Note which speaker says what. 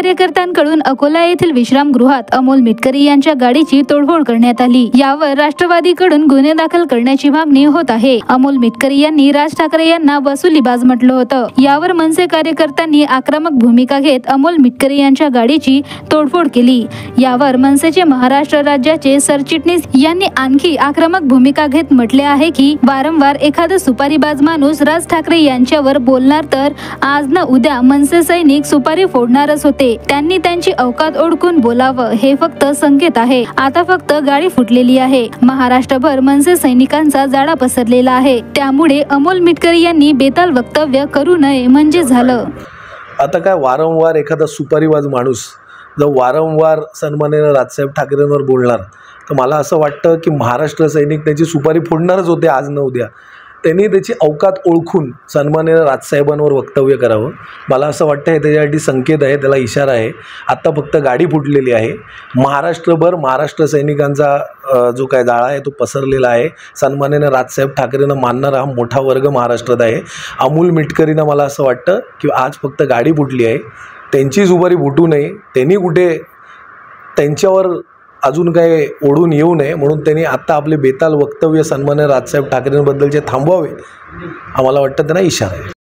Speaker 1: कार्यकर्त्यांकडून अकोला येथील विश्रामगृहात अमोल मिटकरी यांच्या गाडीची तोडफोड करण्यात आली। यावर राष्ट्रवादीकडून गुन्हे दाखल करण्याची मागणी होत आहे। अमोल मिटकरी यांनी राज ठाकरे यांना वसुलीबाज म्हटलं होतं। यावर मनसे कार्यकर्त्यांनी आक्रमक भूमिका घेत अमोल मिटकरी यांच्या गाडीची तोडफोड केली। यावर मनसेचे महाराष्ट्र राज्याचे सरचिटणीस यांनी आणखी आक्रमक भूमिका घेत म्हटले आहे की वारंवार एखादा सुपारीबाज माणूस राज ठाकरे यांच्यावर बोलणार तर आज न उद्या मनसे सैनिक सुपारी फोडणारच होते। त्यांनी त्यांची औकात ओळखून बोलावं हे फक्त संकेत आहे। आता फक्त गाडी फुटलेली आहे। महाराष्ट्रभर मनसे सैनिकांचा जाळा पसरलेला आहे। त्यामुळे अमोल मिटकरी यांनी बेताल वक्तव्य करू नये म्हणजे झालं।
Speaker 2: आता काय वारंवार एखादा सुपारीबाज माणूस जर वारंवार सन्माननीय राजसाहेब ठाकरेंवर बोलणार तर मला असं वाटतं की महाराष्ट्र सैनिक त्याची सुपारी फोडणारच होते आज न उद्या। त्यांनी त्याची औकात ओळखून सन्माननीय राजसाहेबांवर वक्तव्य करावं। मला असं वाटतं हे त्याच्यासाठी संकेत आहे, त्याला इशारा आहे। आत्ता फक्त गाडी फुटलेली आहे। महाराष्ट्रभर महाराष्ट्र सैनिकांचा जो काय जाळा आहे तो पसरलेला आहे। सन्माननीय राजसाहेब ठाकरेंना मानणारा हा मोठा वर्ग महाराष्ट्रात आहे। अमोल मिटकरींना मला असं वाटतं की आज फक्त गाडी फुटली आहे, त्यांची सुपारी फुटू नये, त्यांनी कुठे त्यांच्यावर अजून काय ओढून येऊ नये म्हणून त्यांनी आत्ता आपले बेताल वक्तव्य सन्माननीय राजसाहेब ठाकरेंबद्दलचे थांबवावे, आम्हाला वाटतं त्यांना इशारा आहे।